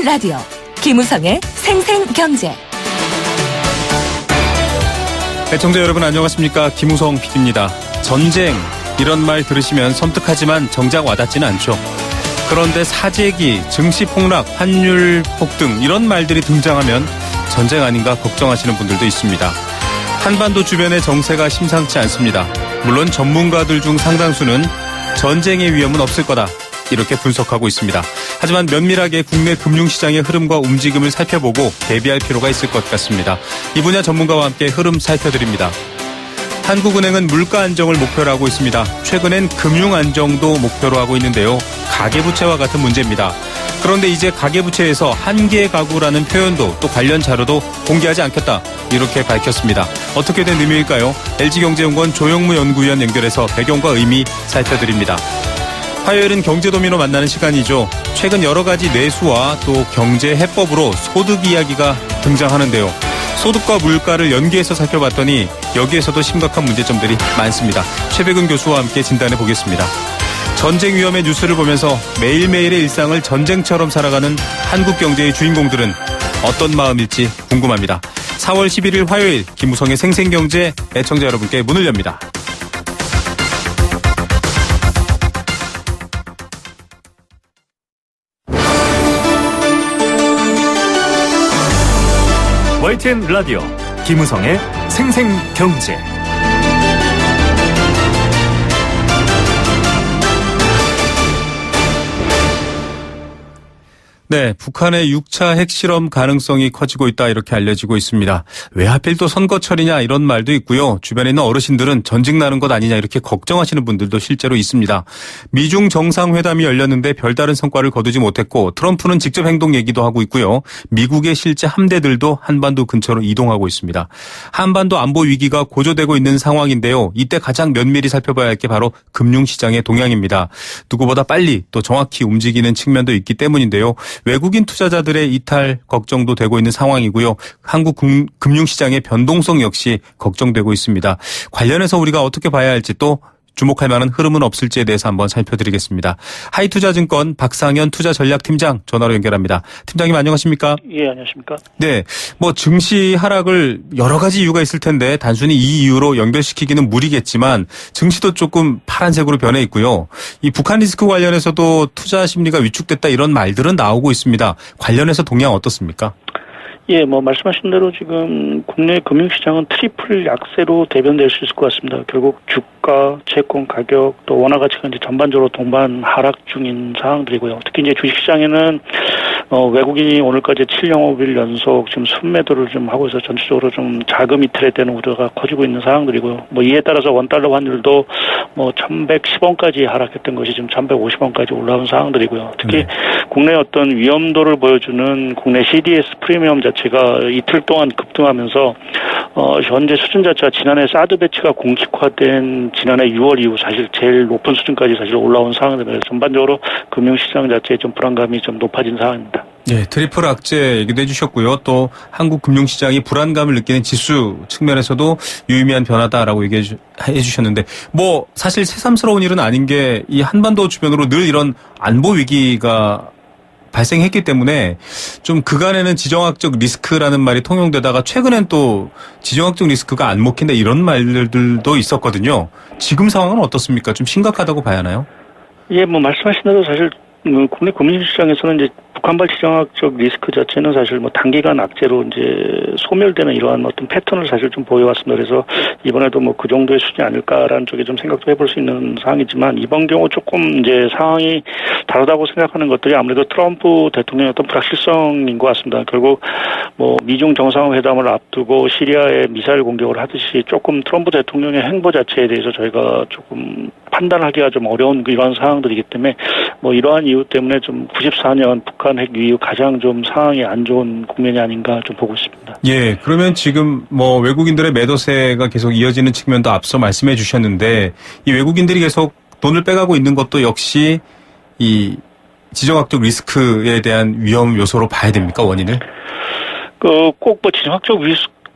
라디오 김우성의 생생경제. 애청자 여러분 안녕하십니까. 김우성 PD입니다. 전쟁 이런 말 들으시면 섬뜩하지만 정작 와닿지는 않죠. 그런데 사재기, 증시 폭락, 환율 폭등 이런 말들이 등장하면 전쟁 아닌가 걱정하시는 분들도 있습니다. 한반도 주변의 정세가 심상치 않습니다. 물론 전문가들 중 상당수는 전쟁의 위험은 없을 거다 이렇게 분석하고 있습니다. 하지만 면밀하게 국내 금융시장의 흐름과 움직임을 살펴보고 대비할 필요가 있을 것 같습니다. 이 분야 전문가와 함께 흐름 살펴드립니다. 한국은행은 물가 안정을 목표로 하고 있습니다. 최근엔 금융 안정도 목표로 하고 있는데요. 가계부채와 같은 문제입니다. 그런데 이제 가계부채에서 한계 가구라는 표현도 또 관련 자료도 공개하지 않겠다 이렇게 밝혔습니다. 어떻게 된 의미일까요? LG경제연구원 조영무 연구위원 연결해서 배경과 의미 살펴드립니다. 화요일은 경제도미노 만나는 시간이죠. 최근 여러 가지 내수와 또 경제 해법으로 소득 이야기가 등장하는데요. 소득과 물가를 연계해서 살펴봤더니 여기에서도 심각한 문제점들이 많습니다. 최백은 교수와 함께 진단해 보겠습니다. 전쟁 위험의 뉴스를 보면서 매일매일의 일상을 전쟁처럼 살아가는 한국 경제의 주인공들은 어떤 마음일지 궁금합니다. 4월 11일 화요일 김우성의 생생경제 애청자 여러분께 문을 엽니다. YTN 라디오 김우성의 생생경제. 네, 북한의 6차 핵실험 가능성이 커지고 있다 이렇게 알려지고 있습니다. 왜 하필 또 선거철이냐 이런 말도 있고요. 주변에 있는 어르신들은 전직 나는 것 아니냐 이렇게 걱정하시는 분들도 실제로 있습니다. 미중 정상회담이 열렸는데 별다른 성과를 거두지 못했고 트럼프는 직접 행동 얘기도 하고 있고요. 미국의 실제 함대들도 한반도 근처로 이동하고 있습니다. 한반도 안보 위기가 고조되고 있는 상황인데요. 이때 가장 면밀히 살펴봐야 할 게 바로 금융시장의 동향입니다. 누구보다 빨리 또 정확히 움직이는 측면도 있기 때문인데요. 외국인 투자자들의 이탈 걱정도 되고 있는 상황이고요. 한국 금융시장의 변동성 역시 걱정되고 있습니다. 관련해서 우리가 어떻게 봐야 할지 또 주목할 만한 흐름은 없을지에 대해서 한번 살펴드리겠습니다. 하이투자증권 박상현 투자전략팀장 전화로 연결합니다. 팀장님 안녕하십니까? 예, 안녕하십니까? 네, 증시 하락을 여러 가지 이유가 있을 텐데 단순히 이 이유로 연결시키기는 무리겠지만 증시도 조금 파란색으로 변해 있고요. 이 북한 리스크 관련해서도 투자 심리가 위축됐다 이런 말들은 나오고 있습니다. 관련해서 동향 어떻습니까? 예, 말씀하신 대로 지금 국내 금융시장은 트리플 약세로 대변될 수 있을 것 같습니다. 결국 주가, 채권 가격, 또 원화 가치가 이제 전반적으로 동반 하락 중인 상황들이고요. 특히 이제 주식시장에는 외국인이 오늘까지 7영업일 연속 지금 순매도를 좀 하고 있어서 전체적으로 좀 자금 이탈에 대한 우려가 커지고 있는 상황들이고요. 이에 따라서 원달러 환율도 1110원까지 하락했던 것이 지금 1150원까지 올라온 상황들이고요. 특히 국내 어떤 위험도를 보여주는 국내 CDS 프리미엄 자체가 이틀 동안 급등하면서 현재 수준 자체가 지난해 사드 배치가 공식화된 지난해 6월 이후 사실 제일 높은 수준까지 사실 올라온 상황입니다. 전반적으로 금융시장 자체의 좀 불안감이 좀 높아진 상황입니다. 네, 트리플 악재 얘기도 해주셨고요. 또 한국 금융시장이 불안감을 느끼는 지수 측면에서도 유의미한 변화다라고 얘기해 주셨는데 사실 새삼스러운 일은 아닌 게 이 한반도 주변으로 늘 이런 안보 위기가 발생했기 때문에 좀 그간에는 지정학적 리스크라는 말이 통용되다가 최근엔 또 지정학적 리스크가 안 먹힌다 이런 말들도 있었거든요. 지금 상황은 어떻습니까? 좀 심각하다고 봐야 하나요? 예, 말씀하신 대로 사실 국내 금융시장에서는 이제 북한발 지정학적 리스크 자체는 사실 단기간 악재로 이제 소멸되는 이러한 어떤 패턴을 사실 좀 보여왔습니다. 그래서 이번에도 그 정도의 수준이 아닐까라는 쪽에 좀 생각도 해볼 수 있는 상황이지만 이번 경우 조금 이제 상황이 다르다고 생각하는 것들이 아무래도 트럼프 대통령의 어떤 불확실성인 것 같습니다. 결국 미중 정상회담을 앞두고 시리아에 미사일 공격을 하듯이 조금 트럼프 대통령의 행보 자체에 대해서 저희가 조금 판단하기가 좀 어려운 이러한 상황들이기 때문에 이러한 이유 때문에 좀 94년 북한 핵 이후 가장 좀 상황이 안 좋은 국면이 아닌가 좀 보고 있습니다. 예, 그러면 지금 외국인들의 매도세가 계속 이어지는 측면도 앞서 말씀해 주셨는데 이 외국인들이 계속 돈을 빼가고 있는 것도 역시 이 지정학적 리스크에 대한 위험 요소로 봐야 됩니까, 원인을? 꼭 지정학적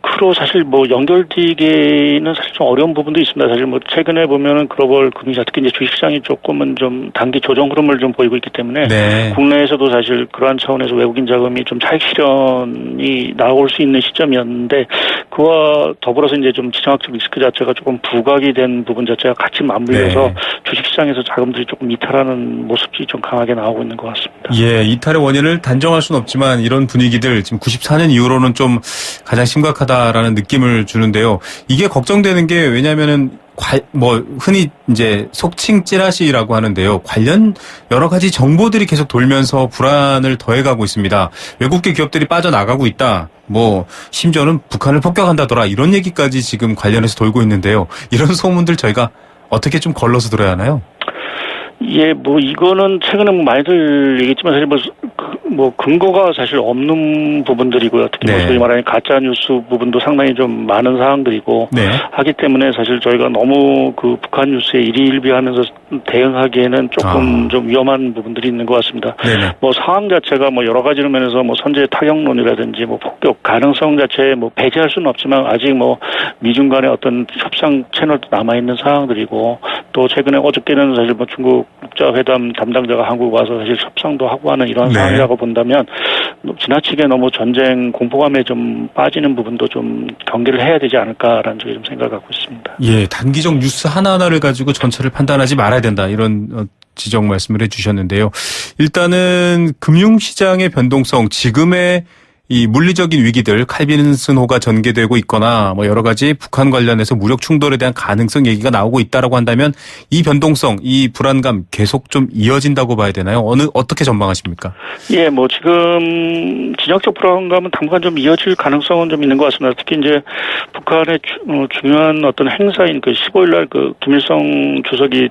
마크로 사실 뭐 연결되기는 사실 좀 어려운 부분도 있습니다. 사실 뭐 최근에 보면은 글로벌 금융시장 특히 이제 주식시장이 조금은 좀 단기 조정 흐름을 좀 보이고 있기 때문에 네. 국내에서도 사실 그러한 차원에서 외국인 자금이 좀 차익 실현이 나올 수 있는 시점이었는데 그와 더불어서 이제 좀 지정학적 리스크 자체가 조금 부각이 된 부분 자체가 같이 맞물려서 네. 주식시장에서 자금들이 조금 이탈하는 모습이 좀 강하게 나오고 있는 것 같습니다. 예, 이탈의 원인을 단정할 수는 없지만 이런 분위기들 지금 94년 이후로는 좀 가장 심각하다라는 느낌을 주는데요. 이게 걱정되는 게 왜냐면은 흔히 이제 속칭 찌라시라고 하는데요. 관련 여러 가지 정보들이 계속 돌면서 불안을 더해가고 있습니다. 외국계 기업들이 빠져나가고 있다. 심지어는 북한을 폭격한다더라. 이런 얘기까지 지금 관련해서 돌고 있는데요. 이런 소문들 저희가 어떻게 좀 걸러서 들어야 하나요? 예, 이거는 최근에 많이들 얘기했지만 사실 근거가 사실 없는 부분들이고요. 특히 네. 소위 말하는 가짜 뉴스 부분도 상당히 좀 많은 사항들이고 네. 하기 때문에 사실 저희가 너무 그 북한 뉴스에 일희일비하면서 대응하기에는 조금 좀 위험한 부분들이 있는 것 같습니다. 네네. 상황 자체가 여러 가지 면에서 선제 타격론이라든지 폭격 가능성 자체에 배제할 수는 없지만 아직 미중 간의 어떤 협상 채널도 남아 있는 상황들이고 또 최근에 어저께는 사실 중국 국자회담 담당자가 한국 와서 사실 협상도 하고 하는 이런 네. 상황이라고 본다면 지나치게 너무 전쟁 공포감에 좀 빠지는 부분도 좀 경계를 해야 되지 않을까라는 쪽에 좀 생각을 갖고 있습니다. 예, 단기적 뉴스 하나하나를 가지고 전체를 판단하지 말아야 된다. 이런 지적 말씀을 해주셨는데요. 일단은 금융시장의 변동성, 지금의 이 물리적인 위기들, 칼빈슨호가 전개되고 있거나 여러 가지 북한 관련해서 무력 충돌에 대한 가능성 얘기가 나오고 있다라고 한다면 이 변동성, 이 불안감 계속 좀 이어진다고 봐야 되나요? 어떻게 전망하십니까? 예, 지금 진영적 불안감은 당분간 좀 이어질 가능성은 좀 있는 것 같습니다. 특히 이제 북한의 중요한 어떤 행사인 15일날 김일성 주석이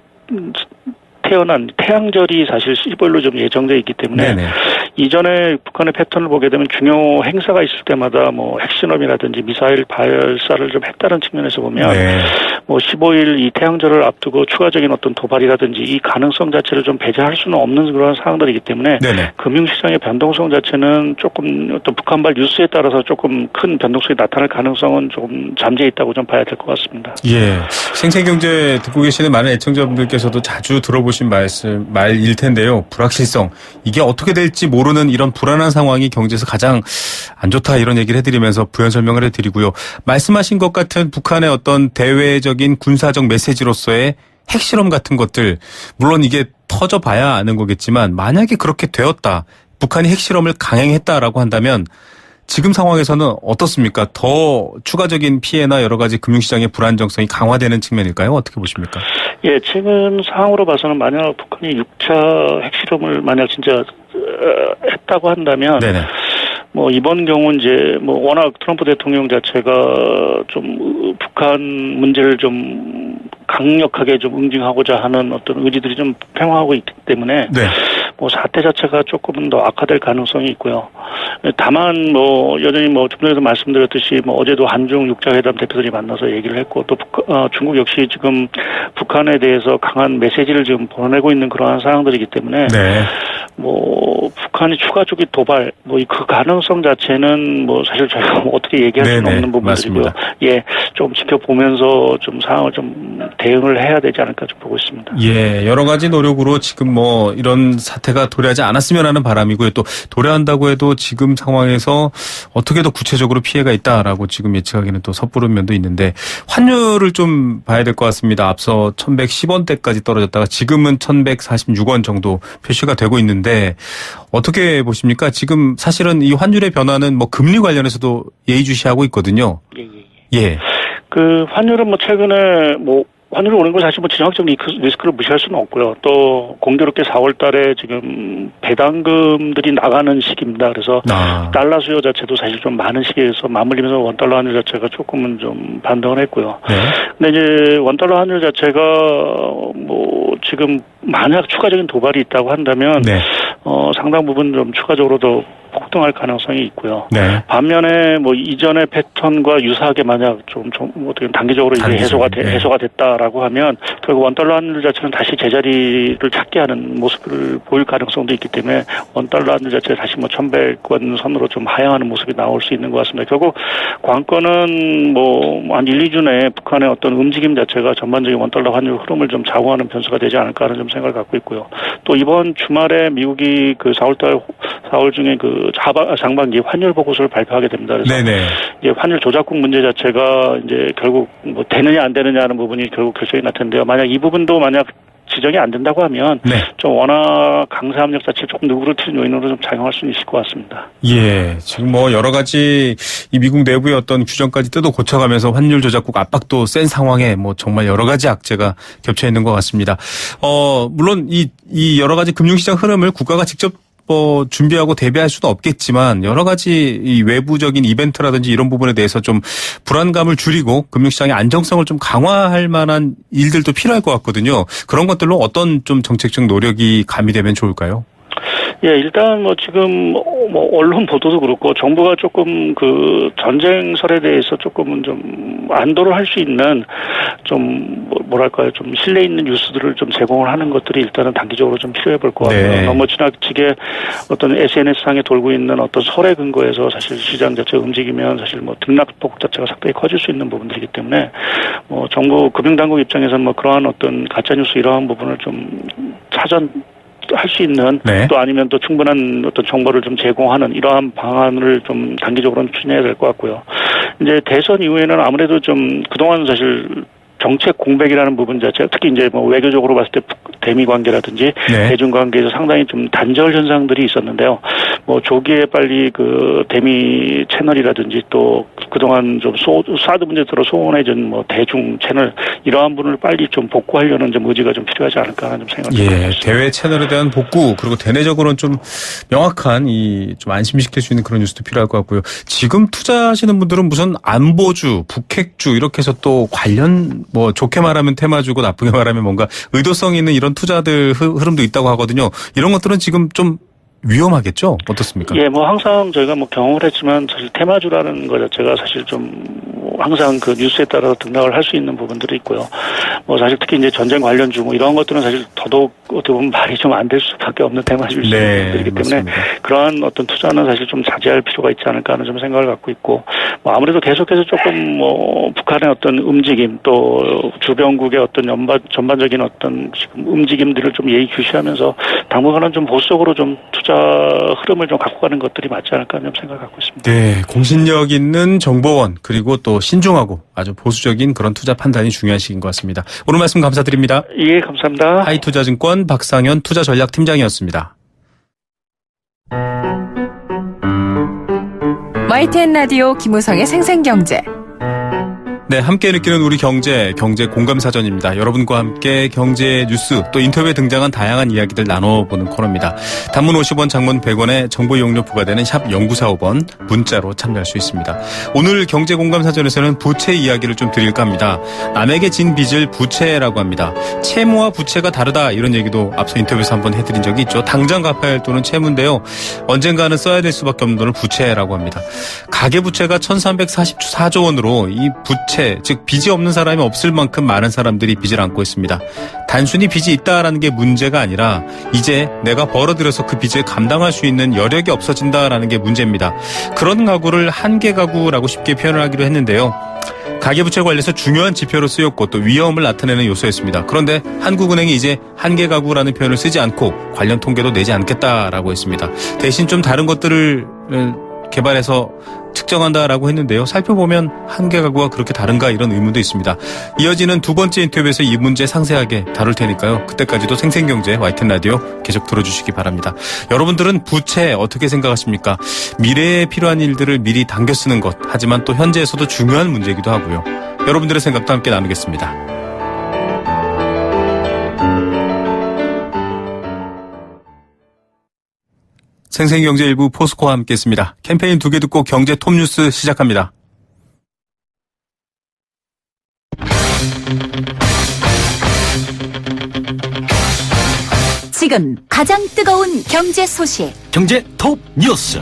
태어난 태양절이 사실 15일로 좀 예정되어 있기 때문에 네네. 이전에 북한의 패턴을 보게 되면 중요 행사가 있을 때마다 핵실험이라든지 미사일 발사를 좀 했다는 측면에서 보면 네. 15일 이 태양절을 앞두고 추가적인 어떤 도발이라든지 이 가능성 자체를 좀 배제할 수는 없는 그런 상황들이기 때문에 네네. 금융시장의 변동성 자체는 조금 어떤 북한발 뉴스에 따라서 조금 큰 변동성이 나타날 가능성은 조금 잠재해 있다고 좀 봐야 될 것 같습니다. 예. 생생경제 듣고 계시는 많은 애청자분들께서도 자주 들어보신 말일 텐데요. 불확실성. 이게 어떻게 될지 모르는 이런 불안한 상황이 경제에서 가장 안 좋다 이런 얘기를 해드리면서 부연 설명을 해드리고요. 말씀하신 것 같은 북한의 어떤 대외적인 군사적 메시지로서의 핵실험 같은 것들 물론 이게 터져봐야 아는 거겠지만 만약에 그렇게 되었다. 북한이 핵실험을 강행했다라고 한다면 지금 상황에서는 어떻습니까? 더 추가적인 피해나 여러 가지 금융시장의 불안정성이 강화되는 측면일까요? 어떻게 보십니까? 예, 최근 상황으로 봐서는 만약 북한이 6차 핵실험을 만약 진짜 했다고 한다면 네네. 이번 경우 이제 워낙 트럼프 대통령 자체가 좀 북한 문제를 좀 강력하게 좀 응징하고자 하는 어떤 의지들이 좀 팽화하고 있기 때문에 네. 사태 자체가 조금은 더 악화될 가능성이 있고요. 다만 여전히 좀 전에도 말씀드렸듯이 어제도 한중 6자 회담 대표들이 만나서 얘기를 했고 또 중국 역시 지금 북한에 대해서 강한 메시지를 지금 보내고 있는 그러한 상황들이기 때문에 네. 북한이 추가적인 도발 그 가능성 자체는 사실 저희가 어떻게 얘기할 수는 없는 부분들이고요. 맞습니다. 예, 좀 지켜보면서 좀 상황을 좀 대응을 해야 되지 않을까 좀 보고 있습니다. 예, 여러 가지 노력으로 지금 이런 사태가 도래하지 않았으면 하는 바람이고요. 또 도래한다고 해도 지금 상황에서 어떻게 더 구체적으로 피해가 있다라고 지금 예측하기는 또 섣부른 면도 있는데 환율을 좀 봐야 될 것 같습니다. 앞서 1110원대까지 떨어졌다가 지금은 1146원 정도 표시가 되고 있는데 어떻게 보십니까? 지금 사실은 이 환율의 변화는 금리 관련해서도 예의주시하고 있거든요. 예. 그 환율은 최근에 환율이 오는 건 사실 지정학적 리스크를 무시할 수는 없고요. 또 공교롭게 4월 달에 지금 배당금들이 나가는 시기입니다. 그래서 달러 수요 자체도 사실 좀 많은 시기에서 맞물리면서 원달러 환율 자체가 조금은 좀 반등을 했고요. 네. 근데 이제 원달러 환율 자체가 지금 만약 추가적인 도발이 있다고 한다면 네. 상당 부분 좀 추가적으로 더 폭등할 가능성이 있고요. 네. 반면에 뭐 이전의 패턴과 유사하게 만약 좀 어떻게 단기적으로 이제 해소가 됐다라고 하면 결국 원달러 환율 자체는 다시 제자리를 찾게 하는 모습을 보일 가능성도 있기 때문에 원달러 환율 자체 다시 뭐 1,100원 선으로 좀 하향하는 모습이 나올 수 있는 것 같습니다. 결국 관건은 뭐 한 1, 2주 내에 북한의 어떤 움직임 자체가 전반적인 원달러 환율 흐름을 좀 좌우하는 변수가 되지 않을까 하는 좀 생각을 갖고 있고요. 또 이번 주말에 미국이 그 4월 중에 그 상반기 환율 보고서를 발표하게 됩니다. 그래서 네네. 이제 환율 조작국 문제 자체가 이제 결국 뭐 되느냐 안 되느냐 하는 부분이 결국 결정이 날 텐데요. 만약 이 부분도 만약 지정이 안 된다고 하면 네. 좀 원화 강세 압력 자체 조금 누그러뜨린 요인으로 좀 작용할 수는 있을 것 같습니다. 예, 지금 뭐 여러 가지 이 미국 내부의 어떤 규정까지 뜯어 고쳐가면서 환율 조작국 압박도 센 상황에 뭐 정말 여러 가지 악재가 겹쳐 있는 것 같습니다. 물론 이 여러 가지 금융시장 흐름을 국가가 직접 준비하고 대비할 수는 없겠지만 여러 가지 이 외부적인 이벤트라든지 이런 부분에 대해서 좀 불안감을 줄이고 금융시장의 안정성을 좀 강화할 만한 일들도 필요할 것 같거든요. 그런 것들로 어떤 좀 정책적 노력이 가미되면 좋을까요? 예, 일단 뭐 지금 뭐 언론 보도도 그렇고 정부가 조금 그 전쟁설에 대해서 조금은 좀 안도를 할 수 있는 좀 뭐랄까요, 좀 신뢰 있는 뉴스들을 좀 제공을 하는 것들이 일단은 단기적으로 좀 필요해 볼 것 같고요. 네. 너무 지나치게 어떤 SNS상에 돌고 있는 어떤 설에 근거해서 사실 시장 자체가 움직이면 사실 뭐 등락폭 자체가 상당히 커질 수 있는 부분들이기 때문에 뭐 정부 금융당국 입장에서는 뭐 그러한 어떤 가짜뉴스 이러한 부분을 좀 할 수 있는 네. 또 아니면 또 충분한 어떤 정보를 좀 제공하는 이러한 방안을 좀 단기적으로는 추진해야 될 것 같고요. 이제 대선 이후에는 아무래도 좀 그동안 사실 정책 공백이라는 부분 자체가 특히 이제 뭐 외교적으로 봤을 때 대미 관계라든지 네. 대중 관계에서 상당히 좀 단절 현상들이 있었는데요. 뭐 조기에 빨리 그 대미 채널이라든지 또 그동안 좀 사드 문제 들어 소원해진 뭐 대중 채널 이러한 부분을 빨리 좀 복구하려는 좀 의지가 좀 필요하지 않을까 하는 좀 생각이 듭니다. 대외 채널에 대한 복구 그리고 대내적으로는 좀 명확한 좀 안심시킬 수 있는 그런 뉴스도 필요할 것 같고요. 지금 투자하시는 분들은 무슨 안보주, 북핵주 이렇게 해서 또 관련 뭐 좋게 말하면 테마주고 나쁘게 말하면 뭔가 의도성 있는 이런 투자들 흐름도 있다고 하거든요. 이런 것들은 지금 좀 위험하겠죠? 어떻습니까? 예, 뭐 항상 저희가 뭐 경험을 했지만 사실 테마주라는 것 자체가 사실 좀 항상 그 뉴스에 따라서 등락을 할 수 있는 부분들이 있고요. 뭐 사실 특히 이제 전쟁 관련주 뭐 이런 것들은 사실 더더욱 어떻게 보면 말이 좀 안 될 수밖에 없는 테마주일 수 있는 부분들이기 때문에 그러한 어떤 투자는 사실 좀 자제할 필요가 있지 않을까 하는 좀 생각을 갖고 있고 뭐 아무래도 계속해서 조금 뭐 북한의 어떤 움직임 또 주변국의 어떤 전반적인 어떤 지금 움직임들을 좀 예의주시하면서 당분간은 좀 보수적으로 좀 투자 흐름을 좀 갖고 가는 것들이 맞지 않을까 하는 생각을 갖고 있습니다. 네, 공신력 있는 정보원 그리고 또 신중하고 아주 보수적인 그런 투자 판단이 중요한 시기인 것 같습니다. 오늘 말씀 감사드립니다. 예, 감사합니다. 하이투자증권 박상현 투자전략팀장이었습니다. YTN 라디오 김우성의 생생경제. 네, 함께 느끼는 우리 경제 공감사전입니다. 여러분과 함께 경제 뉴스 또 인터뷰에 등장한 다양한 이야기들 나눠보는 코너입니다. 단문 50원, 장문 100원에 정보 이용료 부과되는 샵 0945번 문자로 참여할 수 있습니다. 오늘 경제 공감사전에서는 부채 이야기를 좀 드릴까 합니다. 남에게 진 빚을 부채라고 합니다. 채무와 부채가 다르다 이런 얘기도 앞서 인터뷰에서 한번 해드린 적이 있죠. 당장 갚아야 할 돈은 채무인데요. 언젠가는 써야 될 수밖에 없는 돈을 부채라고 합니다. 가계부채가 1344조 원으로 이 부채 즉 빚이 없는 사람이 없을 만큼 많은 사람들이 빚을 안고 있습니다. 단순히 빚이 있다라는 게 문제가 아니라 이제 내가 벌어들여서 그 빚을 감당할 수 있는 여력이 없어진다라는 게 문제입니다. 그런 가구를 한계 가구라고 쉽게 표현을 하기로 했는데요. 가계부채 관리에서 중요한 지표로 쓰였고 또 위험을 나타내는 요소였습니다. 그런데 한국은행이 이제 한계 가구라는 표현을 쓰지 않고 관련 통계도 내지 않겠다라고 했습니다. 대신 좀 다른 것들을 개발해서 측정한다라고 했는데요. 살펴보면 한계 가구가 그렇게 다른가 이런 의문도 있습니다. 이어지는 두 번째 인터뷰에서 이 문제 상세하게 다룰 테니까요. 그때까지도 생생경제 YTN 라디오 계속 들어주시기 바랍니다. 여러분들은 부채 어떻게 생각하십니까? 미래에 필요한 일들을 미리 당겨 쓰는 것 하지만 또 현재에서도 중요한 문제이기도 하고요. 여러분들의 생각도 함께 나누겠습니다. 생생경제 일부 포스코와 함께했습니다. 캠페인 2개 듣고 경제 톱뉴스 시작합니다. 지금 가장 뜨거운 경제 소식. 경제 톱 뉴스.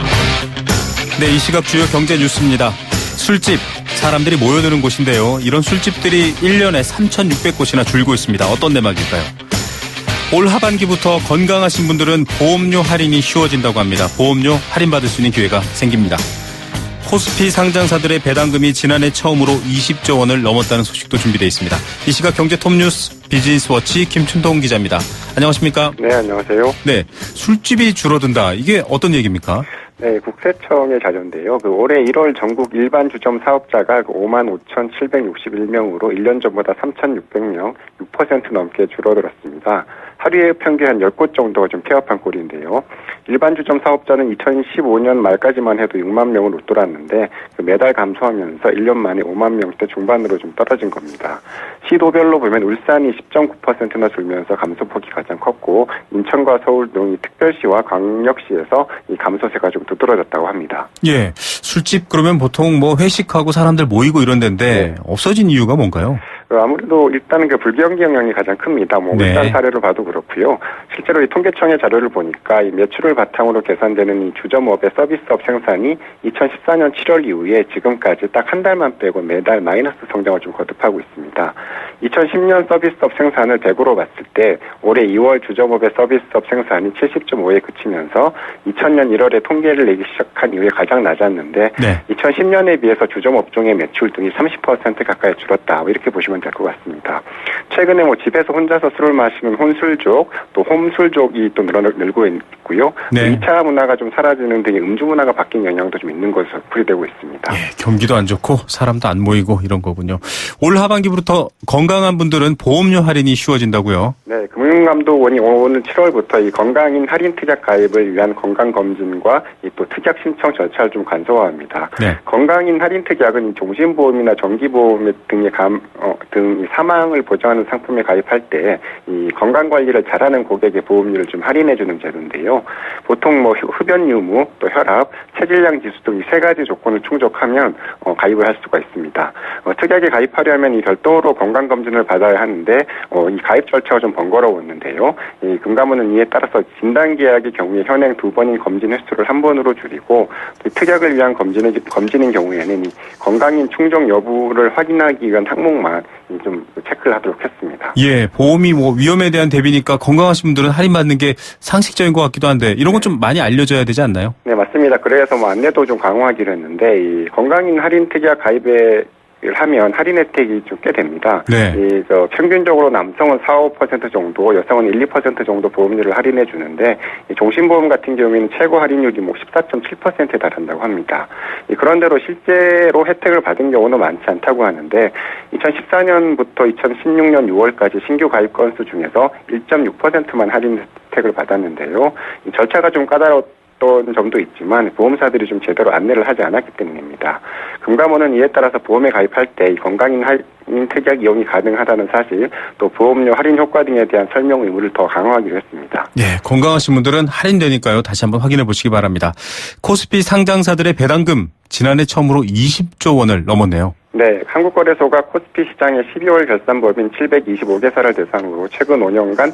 네, 이 시각 주요 경제 뉴스입니다. 술집, 사람들이 모여드는 곳인데요. 이런 술집들이 1년에 3,600곳이나 줄고 있습니다. 어떤 내막일까요? 올 하반기부터 건강하신 분들은 보험료 할인이 쉬워진다고 합니다. 보험료 할인받을 수 있는 기회가 생깁니다. 코스피 상장사들의 배당금이 지난해 처음으로 20조 원을 넘었다는 소식도 준비되어 있습니다. 이 시각 경제 톱뉴스 비즈니스워치 김춘동 기자입니다. 안녕하십니까? 네, 안녕하세요. 네, 술집이 줄어든다. 이게 어떤 얘기입니까? 네, 국세청의 자료인데요. 올해 1월 전국 일반 주점 사업자가 55,761명으로 1년 전보다 3,600명, 6% 넘게 줄어들었습니다. 하루에 평균 한 10곳 정도가 좀 폐업한 꼴인데요. 일반 주점 사업자는 2015년 말까지만 해도 6만 명을 웃돌았는데 매달 감소하면서 1년 만에 5만 명대 중반으로 좀 떨어진 겁니다. 시도별로 보면 울산이 10.9%나 줄면서 감소폭이 가장 컸고 인천과 서울 등이 특별시와 광역시에서 이 감소세가 좀 두드러졌다고 합니다. 예, 술집 그러면 보통 뭐 회식하고 사람들 모이고 이런 데인데 없어진 이유가 뭔가요? 아무래도 일단은 불경기 영향이 가장 큽니다. 울산 사례를 봐도 그렇고요. 실제로 이 통계청의 자료를 보니까 이 매출을 바탕으로 계산되는 이 주점업의 서비스업 생산이 2014년 7월 이후에 지금까지 딱 한 달만 빼고 매달 마이너스 성장을 좀 거듭하고 있습니다. 2010년 서비스업 생산을 100으로 봤을 때 올해 2월 주점업의 서비스업 생산이 70.5에 그치면서 2000년 1월에 통계를 내기 시작한 이후에 가장 낮았는데 2010년에 비해서 주점 업종의 매출 등이 30% 가까이 줄었다. 이렇게 보시면 될 것 같습니다. 최근에 집에서 혼자서 술을 마시는 혼술족, 또 홈술족이 또 늘고 있고요. 네. 2차 문화가 좀 사라지는 등의 음주 문화가 바뀐 영향도 좀 있는 것으로 풀이되고 있습니다. 예, 경기도 안 좋고 사람도 안 모이고 이런 거군요. 올 하반기부터 건강한 분들은 보험료 할인이 쉬워진다고요? 네, 금융감독원이 오는 7월부터 이 건강인 할인 특약 가입을 위한 건강검진과 또 특약 신청 절차를 좀 간소화합니다. 네. 건강인 할인 특약은 종신보험이나 정기보험 등의 등 사망을 보장하는 상품에 가입할 때 이 건강관리를 잘하는 고객의 보험료를 좀 할인해주는 제도인데요. 보통 흡연 유무, 또 혈압, 체질량 지수 등 이 세 가지 조건을 충족하면 가입을 할 수가 있습니다. 특약에 가입하려면 이 별도로 건강검진을 받아야 하는데 이 가입 절차가 좀 번거로웠는데요. 이 금감원은 이에 따라서 진단계약의 경우에 현행 2번인 검진 횟수를 1번으로 줄이고 특약을 위한 검진인 경우에는 이 건강인 충족 여부를 확인하기 위한 항목만 좀 체크를 하도록 했습니다. 예, 보험이 위험에 대한 대비니까 건강하신 분들은 할인받는 게 상식적인 것 같기도 한데 이런 건 좀 많이 알려져야 되지 않나요? 네, 맞습니다. 그래서 안내도 좀 강화하기로 했는데 이 건강인 할인 특약 가입에 하면 할인 혜택이 좀 꽤 됩니다. 네. 평균적으로 남성은 4-5% 정도, 여성은 1-2% 정도 보험료를 할인해 주는데 종신보험 같은 경우에는 최고 할인율이 14.7%에 달한다고 합니다. 그런대로 실제로 혜택을 받은 경우는 많지 않다고 하는데 2014년부터 2016년 6월까지 신규 가입 건수 중에서 1.6%만 할인 혜택을 받았는데요. 이 절차가 좀 까다로웠던 점도 있지만 보험사들이 좀 제대로 안내를 하지 않았기 때문입니다. 금감원은 이에 따라서 보험에 가입할 때 건강인 할인 특약 이용이 가능하다는 사실, 또 보험료 할인 효과 등에 대한 설명 의무를 더 강화하기로 했습니다. 네, 건강하신 분들은 할인되니까요. 다시 한번 확인해 보시기 바랍니다. 코스피 상장사들의 배당금 지난해 처음으로 20조 원을 넘었네요. 네, 한국거래소가 코스피 시장의 12월 결산법인 725개사를 대상으로 최근 5년간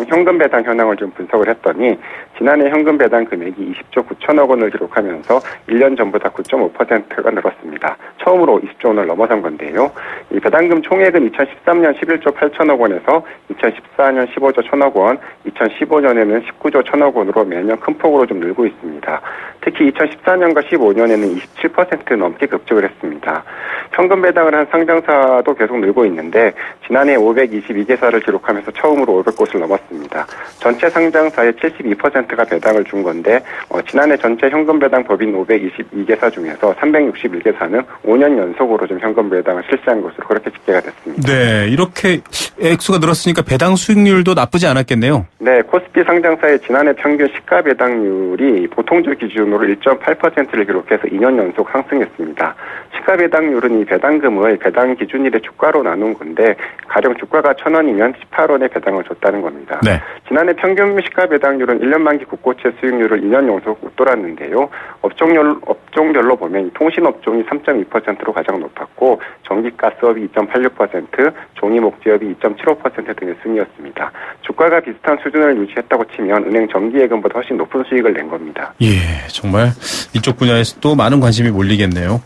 현금 배당 현황을 좀 분석을 했더니 지난해 현금 배당 금액이 20조 9천억 원을 기록하면서 1년 전보다 9.5%가 늘었습니다. 처음으로 20조 원을 넘어선 건데요. 이 배당금 총액은 2013년 11조 8천억 원에서 2014년 15조 1천억 원, 2015년에는 19조 1천억 원으로 매년 큰 폭으로 좀 늘고 있습니다. 특히 2014년과 15년에는 27% 넘게 급증을 했습니다. 현금 배당을 한 상장사도 계속 늘고 있는데 지난해 522개사를 기록하면서 처음으로 500곳을 넘었습니다. 전체 상장사의 72%가 배당을 준 건데 지난해 전체 현금 배당 법인 522개사 중에서 361개사는 5년 연속으로 좀 현금 배당을 실시한 것으로 그렇게 집계가 됐습니다. 네, 이렇게 액수가 늘었으니까 배당 수익률도 나쁘지 않았겠네요. 네, 코스피 상장사의 지난해 평균 시가 배당률이 보통주 기준으로 1.8%를 기록해서 2년 연속 상승했습니다. 시가 배당률은 이 배당금을 배당 기준일의 주가로 나눈 건데 가령 주가가 1,000원이면 18원의 배당을 줬다는 겁니다. 네. 지난해 평균 시가 배당률은 1년 만기 국고채 수익률을 2년 연속 웃돌았는데요. 업종별로 보면 통신업종이 3.2%로 가장 높았고 전기가스업이 2.86%, 종이목재업이 2.75% 등의 순이었습니다. 주가가 비슷한 수준을 유지했다고 치면 은행 정기예금보다 훨씬 높은 수익을 낸 겁니다. 예, 정말 이쪽 분야에서 또 많은 관심이 몰리겠네요.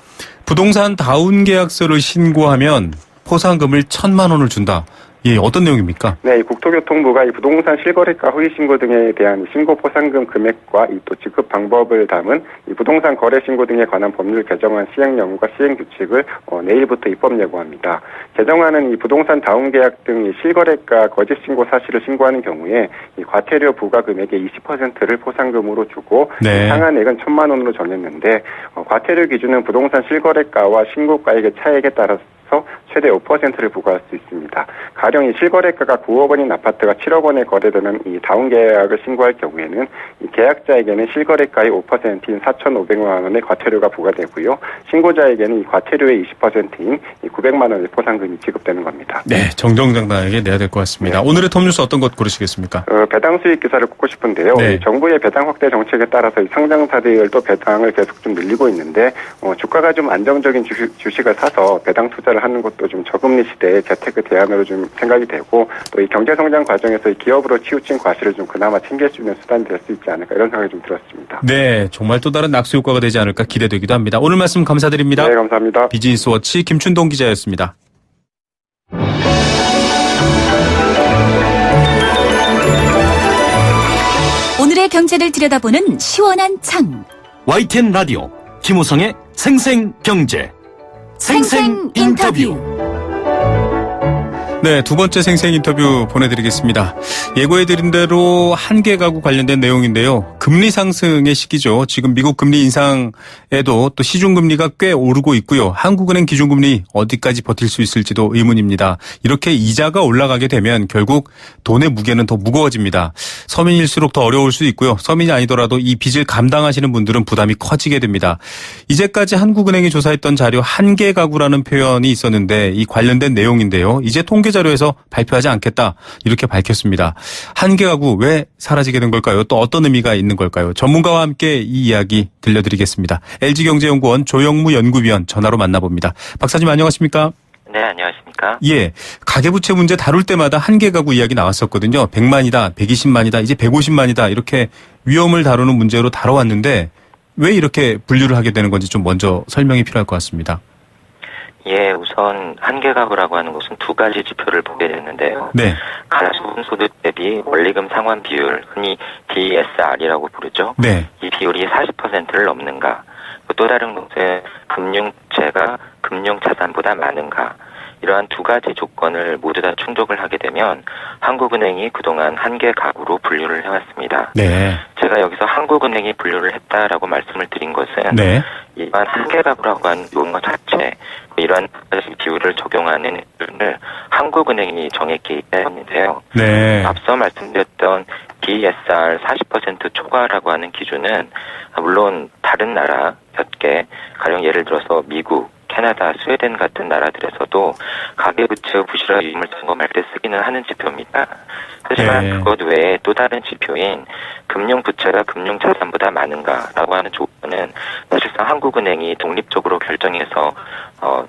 부동산 다운 계약서를 신고하면 포상금을 1,000만 원을 준다. 예, 어떤 내용입니까? 네, 이 국토교통부가 이 부동산 실거래가 허위 신고 등에 대한 신고 포상금 금액과 이 또 지급 방법을 담은 이 부동산 거래 신고 등에 관한 법률 개정안 시행령과 시행 규칙을 내일부터 입법 예고합니다. 개정안은 이 부동산 다운 계약 등 이 실거래가 거짓 신고 사실을 신고하는 경우에 이 과태료 부과 금액의 20%를 포상금으로 주고 네. 상한액은 1,000만 원으로 정했는데 과태료 기준은 부동산 실거래가와 신고가액의 차액에 따라서 최대 5%를 부과할 수 있습니다. 가령 이 실거래가가 9억 원인 아파트가 7억 원에 거래되는 이 다운 계약을 신고할 경우에는 이 계약자에게는 실거래가의 5%인 4,500만 원의 과태료가 부과되고요. 신고자에게는 이 과태료의 20%인 이 900만 원의 포상금이 지급되는 겁니다. 네, 정정당당하게 내야 될 것 같습니다. 네. 오늘의 톱뉴스 어떤 것 고르시겠습니까? 배당 수익 기사를 꼽고 싶은데요. 네. 정부의 배당 확대 정책에 따라서 이 상장사들도 배당을 계속 좀 늘리고 있는데 주가가 좀 안정적인 주식을 사서 배당 투자를 하는 것도 좀 저금리 시대에 재테크 대안으로 좀 생각이 되고 또 이 경제 성장 과정에서 이 기업으로 치우친 과실을 좀 그나마 챙길 수 있는 수단이 될 수 있지 않을까 이런 생각이 좀 들었습니다. 네, 정말 또 다른 낙수 효과가 되지 않을까 기대되기도 합니다. 오늘 말씀 감사드립니다. 네, 감사합니다. 비즈니스워치 김춘동 기자였습니다. 오늘의 경제를 들여다보는 시원한 창. YTN 라디오 김우성의 생생경제 생생 인터뷰. 네, 두 번째 생생 인터뷰 보내드리겠습니다. 예고해드린 대로 한계 가구 관련된 내용인데요. 금리 상승의 시기죠. 지금 미국 금리 인상에도 또 시중금리가 꽤 오르고 있고요. 한국은행 기준금리 어디까지 버틸 수 있을지도 의문입니다. 이렇게 이자가 올라가게 되면 결국 돈의 무게는 더 무거워집니다. 서민일수록 더 어려울 수 있고요. 서민이 아니더라도 이 빚을 감당하시는 분들은 부담이 커지게 됩니다. 이제까지 한국은행이 조사했던 자료 한계 가구라는 표현이 있었는데 이 관련된 내용인데요. 이제 통계 자료에서 발표하지 않겠다 이렇게 밝혔습니다. 한계 가구 왜 사라지게 된 걸까요? 또 어떤 의미가 있는 걸까요? 전문가와 함께 이 이야기 들려드리겠습니다. LG경제연구원 조영무 연구위원 전화로 만나봅니다. 박사님 안녕하십니까? 네, 안녕하십니까? 예, 가계부채 문제 다룰 때마다 한계 가구 이야기 나왔었거든요. 100만이다, 120만이다, 이제 150만이다 이렇게 위험을 다루는 문제로 다뤄왔는데 왜 이렇게 분류를 하게 되는 건지 좀 먼저 설명이 필요할 것 같습니다. 예, 우선 한계 가구라고 하는 것은 두 가지 지표를 보게 되는데요. 네. 가계소득 소득 대비 원리금 상환 비율, 흔히 DSR이라고 부르죠. 네. 이 비율이 40%를 넘는가, 또 다른 것은 금융부채가 금융자산보다 많은가, 이러한 두 가지 조건을 모두 다 충족을 하게 되면 한국은행이 그동안 한계 가구로 분류를 해왔습니다. 네. 제가 여기서 한국은행이 분류를 했다라고 말씀을 드린 것은 네. 이러한 한계 가구라고 하는 용어 자체, 이러한 비율을 적용하는 기준을 한국은행이 정했기 때문인데요. 네. 앞서 말씀드렸던 DSR 40% 초과라고 하는 기준은 물론 다른 나라 몇 개, 가령 예를 들어서 미국, 캐나다, 스웨덴 같은 나라들에서도 가계부채 부실화 유임을 점검할 때 쓰기는 하는 지표입니다. 하지만 네. 그것 외에 또 다른 지표인 금융부채가 금융자산보다 많은가라고 하는 조건은 사실상 한국은행이 독립적으로 결정해서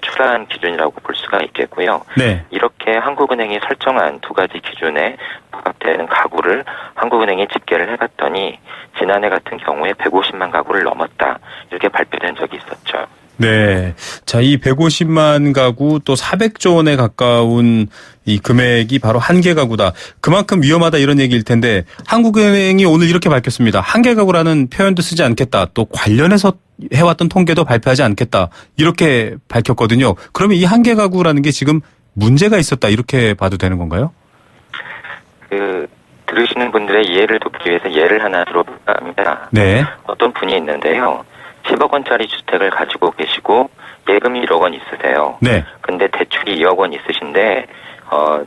출하한 기준이라고 볼 수가 있겠고요. 네. 이렇게 한국은행이 설정한 두 가지 기준에 부합되는 가구를 한국은행이 집계를 해봤더니 지난해 같은 경우에 150만 가구를 넘었다. 이렇게 발표된 적이 있었죠. 네. 자, 이 150만 가구 또 400조 원에 가까운 이 금액이 바로 한계 가구다. 그만큼 위험하다 이런 얘기일 텐데 한국은행이 오늘 이렇게 밝혔습니다. 한계 가구라는 표현도 쓰지 않겠다. 또 관련해서 해왔던 통계도 발표하지 않겠다. 이렇게 밝혔거든요. 그러면 이 한계 가구라는 게 지금 문제가 있었다. 이렇게 봐도 되는 건가요? 들으시는 분들의 이해를 돕기 위해서 예를 하나 들어볼까 합니다. 네. 어떤 분이 있는데요. 10억 원짜리 주택을 가지고 계시고 예금이 1억 원 있으세요. 네. 근데 대출이 2억 원 있으신데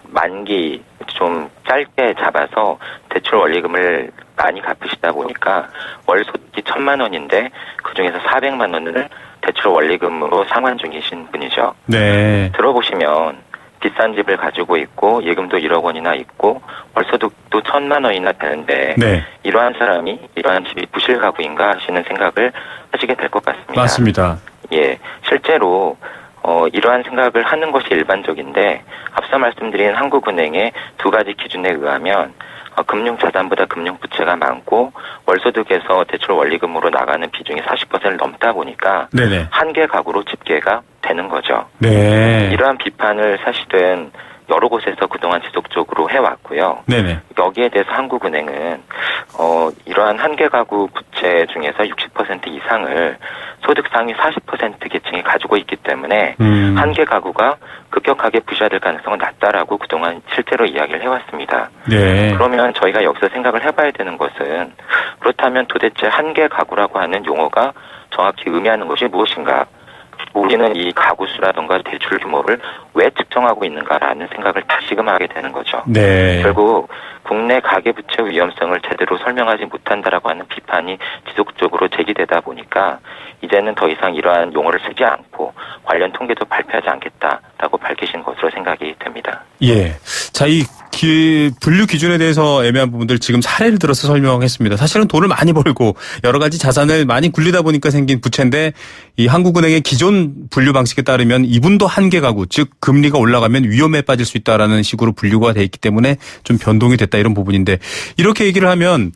만기 좀 짧게 잡아서 대출 원리금을 많이 갚으시다 보니까 월 소득이 1,000만 원인데 그중에서 400만 원을 대출 원리금으로 상환 중이신 분이죠. 네. 들어보시면 비싼 집을 가지고 있고 예금도 1억 원이나 있고 월소득도 1,000만 원이나 되는데 네. 이러한 사람이 이러한 집이 부실 가구인가 하시는 생각을 하시게 될 것 같습니다. 맞습니다. 예, 실제로 이러한 생각을 하는 것이 일반적인데 앞서 말씀드린 한국은행의 두 가지 기준에 의하면 금융자산보다 금융부채가 많고 월소득에서 대출 원리금으로 나가는 비중이 40%를 넘다 보니까 네네. 한개 가구로 집계가 되는 거죠. 네. 이러한 비판을 사실은 여러 곳에서 그동안 지속적으로 해왔고요. 네네. 여기에 대해서 한국은행은 이러한 한개 가구 부채 중에서 60% 이상을 소득 상위 40% 계층이 가지고 있기 때문에 한개 가구가 급격하게 부실화될 가능성은 낮다라고 그동안 실제로 이야기를 해왔습니다. 네. 그러면 저희가 여기서 생각을 해봐야 되는 것은 그렇다면 도대체 한개 가구라고 하는 용어가 정확히 의미하는 것이 무엇인가? 우리는 이 가구 수라든가 대출 규모를 왜 측정하고 있는가라는 생각을 다시금 하게 되는 거죠. 네. 결국 국내 가계부채 위험성을 제대로 설명하지 못한다라고 하는 비판이 지속적으로 제기되다 보니까 이제는 더 이상 이러한 용어를 쓰지 않고 관련 통계도 발표하지 않겠다라고 밝히신 것으로 생각이 됩니다. 예. 자, 이 분류 기준에 대해서 애매한 부분들 지금 사례를 들어서 설명했습니다. 사실은 돈을 많이 벌고 여러 가지 자산을 많이 굴리다 보니까 생긴 부채인데 이 한국은행의 기존 분류 방식에 따르면 이분도 한개 가구, 즉 금리가 올라가면 위험에 빠질 수 있다라는 식으로 분류가 돼 있기 때문에 좀 변동이 됐다 이런 부분인데 이렇게 얘기를 하면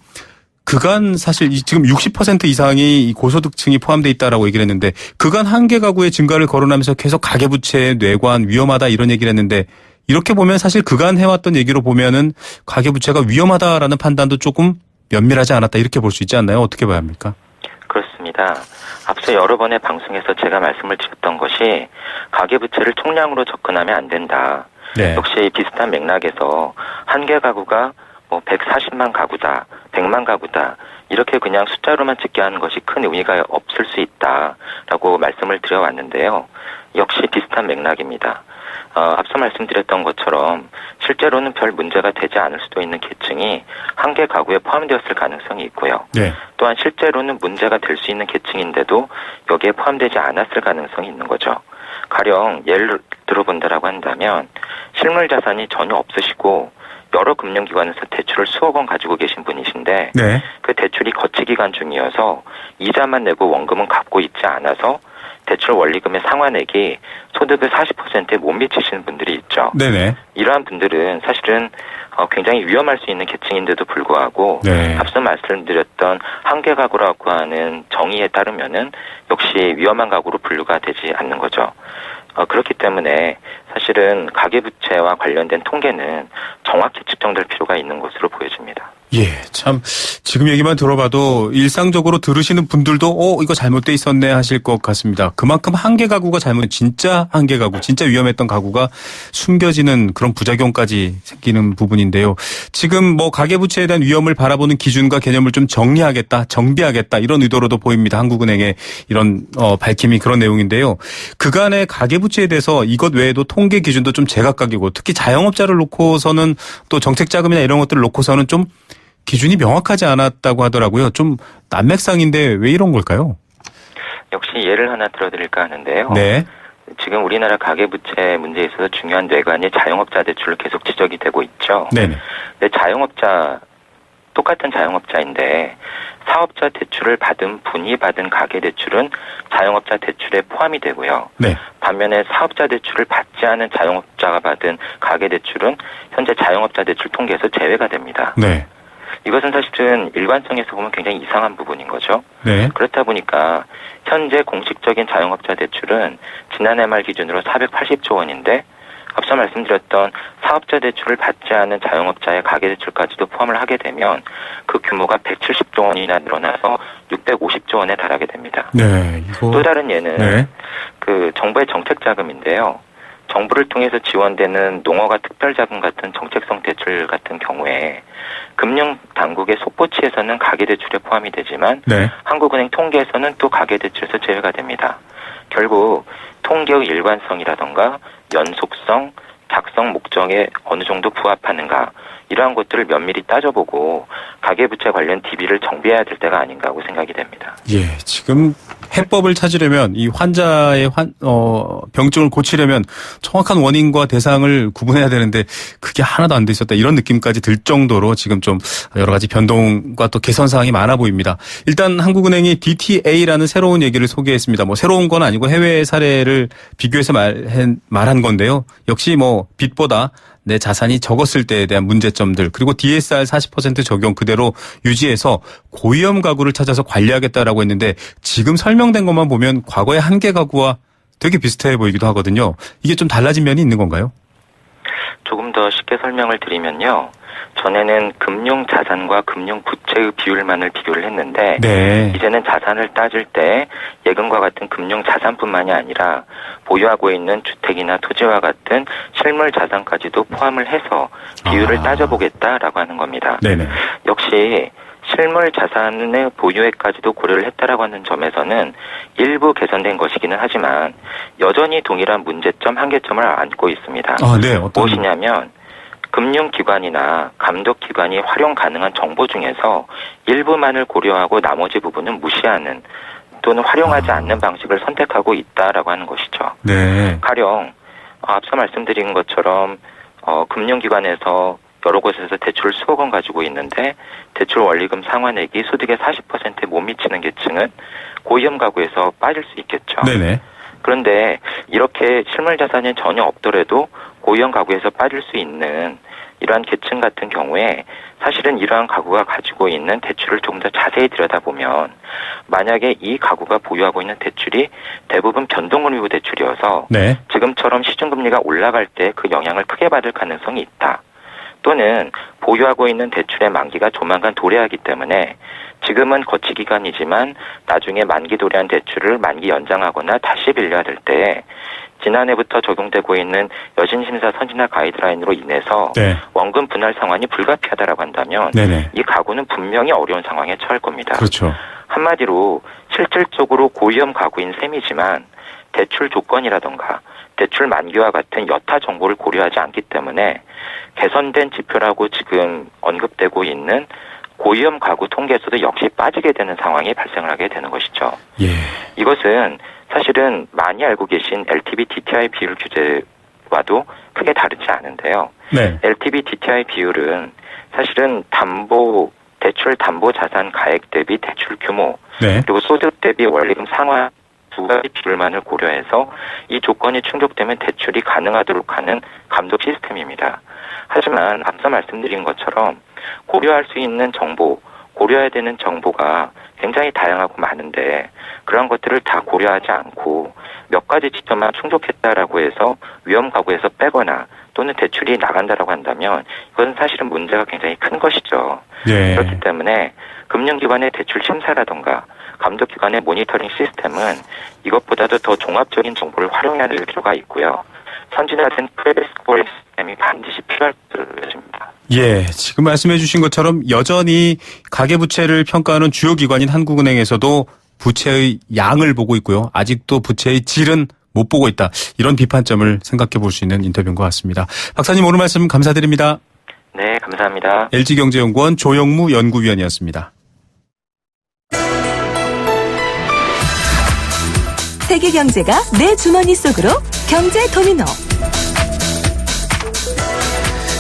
그간 사실 지금 60% 이상이 고소득층이 포함되어 있다라고 얘기를 했는데 그간 한개 가구의 증가를 거론하면서 계속 가계부채, 뇌관 위험하다 이런 얘기를 했는데 이렇게 보면 사실 그간 해왔던 얘기로 보면은 가계부채가 위험하다라는 판단도 조금 면밀하지 않았다 이렇게 볼 수 있지 않나요? 어떻게 봐야 합니까? 그렇습니다. 앞서 여러 번의 방송에서 제가 말씀을 드렸던 것이 가계부채를 총량으로 접근하면 안 된다. 네. 역시 비슷한 맥락에서 한개 가구가 140만 가구다, 100만 가구다 이렇게 그냥 숫자로만 집계 하는 것이 큰 의미가 없을 수 있다라고 말씀을 드려왔는데요. 역시 비슷한 맥락입니다. 앞서 말씀드렸던 것처럼 실제로는 별 문제가 되지 않을 수도 있는 계층이 한개 가구에 포함되었을 가능성이 있고요. 네. 또한 실제로는 문제가 될 수 있는 계층인데도 여기에 포함되지 않았을 가능성이 있는 거죠. 가령 예를 들어본다라고 한다면 실물 자산이 전혀 없으시고 여러 금융기관에서 대출을 수억 원 가지고 계신 분이신데 네. 그 대출이 거치 기간 중이어서 이자만 내고 원금은 갚고 있지 않아서 대출 원리금의 상환액이 소득의 40%에 못 미치시는 분들이 있죠. 네네. 이러한 분들은 사실은 굉장히 위험할 수 있는 계층인데도 불구하고 네. 앞서 말씀드렸던 한개 가구라고 하는 정의에 따르면은 역시 위험한 가구로 분류가 되지 않는 거죠. 그렇기 때문에 사실은 가계부채와 관련된 통계는 정확히 측정될 필요가 있는 것으로 보여집니다. 예, 참 지금 얘기만 들어봐도 일상적으로 들으시는 분들도 이거 잘못돼 있었네 하실 것 같습니다. 그만큼 한개 가구가 진짜 한개 가구, 진짜 위험했던 가구가 숨겨지는 그런 부작용까지 생기는 부분인데요. 지금 가계부채에 대한 위험을 바라보는 기준과 개념을 좀 정리하겠다, 정비하겠다 이런 의도로도 보입니다. 한국은행의 이런 밝힘이 그런 내용인데요. 그간의 가계부채에 대해서 이것 외에도 통계 기준도 좀 제각각이고 특히 자영업자를 놓고서는 또 정책자금이나 이런 것들을 놓고서는 좀 기준이 명확하지 않았다고 하더라고요. 좀 난맥상인데 왜 이런 걸까요? 역시 예를 하나 들어드릴까 하는데요. 네. 지금 우리나라 가계부채 문제에 있어서 중요한 뇌관이 자영업자 대출로 계속 지적이 되고 있죠. 네. 근데 똑같은 자영업자인데 사업자 대출을 받은 분이 받은 가계대출은 자영업자 대출에 포함이 되고요. 네. 반면에 사업자 대출을 받지 않은 자영업자가 받은 가계대출은 현재 자영업자 대출 통계에서 제외가 됩니다. 네. 이것은 사실은 일관성에서 보면 굉장히 이상한 부분인 거죠. 네. 그렇다 보니까 현재 공식적인 자영업자 대출은 지난해 말 기준으로 480조 원인데 앞서 말씀드렸던 사업자 대출을 받지 않은 자영업자의 가계대출까지도 포함을 하게 되면 그 규모가 170조 원이나 늘어나서 650조 원에 달하게 됩니다. 네, 또 다른 예는 네. 그 정부의 정책자금인데요. 정부를 통해서 지원되는 농어가 특별자금 같은 정책성 대출 같은 경우에 금융당국의 속보치에서는 가계대출에 포함이 되지만 네. 한국은행 통계에서는 또 가계대출에서 제외가 됩니다. 결국 통계의 일관성이라던가 연속성, 작성 목적에 어느 정도 부합하는가 이러한 것들을 면밀히 따져보고 가계부채 관련 DB를 정비해야 될 때가 아닌가 하고 생각이 됩니다. 예, 지금 해법을 찾으려면 이 환자의 병증을 고치려면 정확한 원인과 대상을 구분해야 되는데 그게 하나도 안 돼 있었다. 이런 느낌까지 들 정도로 지금 좀 여러 가지 변동과 또 개선 사항이 많아 보입니다. 일단 한국은행이 DTA라는 새로운 얘기를 소개했습니다. 뭐 새로운 건 아니고 해외 사례를 비교해서 말한 건데요. 역시 뭐 빚보다 내 자산이 적었을 때에 대한 문제점들 그리고 DSR 40% 적용 그대로 유지해서 고위험 가구를 찾아서 관리하겠다라고 했는데 지금 설명된 것만 보면 과거의 한계 가구와 되게 비슷해 보이기도 하거든요. 이게 좀 달라진 면이 있는 건가요? 조금 더 쉽게 설명을 드리면요. 전에는 금융 자산과 금융 부채의 비율만을 비교를 했는데 네. 이제는 자산을 따질 때 예금과 같은 금융 자산뿐만이 아니라 보유하고 있는 주택이나 토지와 같은 실물 자산까지도 포함을 해서 비율을 따져보겠다라고 하는 겁니다. 네네. 역시 실물 자산의 보유액까지도 고려를 했다라고 하는 점에서는 일부 개선된 것이기는 하지만 여전히 동일한 문제점, 한계점을 안고 있습니다. 네. 어떤 무엇이냐면 금융기관이나 감독기관이 활용 가능한 정보 중에서 일부만을 고려하고 나머지 부분은 무시하는 또는 활용하지 않는 방식을 선택하고 있다라고 하는 것이죠. 네. 가령 앞서 말씀드린 것처럼 금융기관에서 여러 곳에서 대출을 수억 원 가지고 있는데 대출 원리금 상환액이 소득의 40%에 못 미치는 계층은 고위험 가구에서 빠질 수 있겠죠. 네네. 그런데 이렇게 실물 자산이 전혀 없더라도 고위험 가구에서 빠질 수 있는 이러한 계층 같은 경우에 사실은 이러한 가구가 가지고 있는 대출을 조금 더 자세히 들여다보면 만약에 이 가구가 보유하고 있는 대출이 대부분 변동금리부 대출이어서 네. 지금처럼 시중금리가 올라갈 때 그 영향을 크게 받을 가능성이 있다. 또는 보유하고 있는 대출의 만기가 조만간 도래하기 때문에 지금은 거치 기간이지만 나중에 만기 도래한 대출을 만기 연장하거나 다시 빌려야 될 때 지난해부터 적용되고 있는 여신심사 선진화 가이드라인으로 인해서 네. 원금 분할 상환이 불가피하다라고 한다면 네네. 이 가구는 분명히 어려운 상황에 처할 겁니다. 그렇죠. 한마디로 실질적으로 고위험 가구인 셈이지만 대출 조건이라던가 대출 만기와 같은 여타 정보를 고려하지 않기 때문에 개선된 지표라고 지금 언급되고 있는 고위험 가구 통계에서도 역시 빠지게 되는 상황이 발생을 하게 되는 것이죠. 예. 이것은 사실은 많이 알고 계신 LTV DTI 비율 규제와도 크게 다르지 않은데요. 네. LTV DTI 비율은 사실은 대출 담보 자산 가액 대비 대출 규모 네. 그리고 소득 대비 원리금 상환 두 가지 비율만을 고려해서 이 조건이 충족되면 대출이 가능하도록 하는 감독 시스템입니다. 하지만 앞서 말씀드린 것처럼 고려할 수 있는 정보, 고려해야 되는 정보가 굉장히 다양하고 많은데 그런 것들을 다 고려하지 않고 몇 가지 지점만 충족했다라고 해서 위험 가구에서 빼거나 또는 대출이 나간다라고 한다면 이것은 사실은 문제가 굉장히 큰 것이죠. 예. 그렇기 때문에 금융기관의 대출 심사라든가 감독기관의 모니터링 시스템은 이것보다도 더 종합적인 정보를 활용해야 될 필요가 있고요. 선진화된 크레딧 스코어 시스템이 반드시 필요할 것으로 여겨집니다. 예, 지금 말씀해 주신 것처럼 여전히 가계부채를 평가하는 주요 기관인 한국은행에서도 부채의 양을 보고 있고요. 아직도 부채의 질은 못 보고 있다. 이런 비판점을 생각해 볼 수 있는 인터뷰인 것 같습니다. 박사님 오늘 말씀 감사드립니다. 네, 감사합니다. LG경제연구원 조영무 연구위원이었습니다. 세계 경제가 내 주머니 속으로 경제 도미노.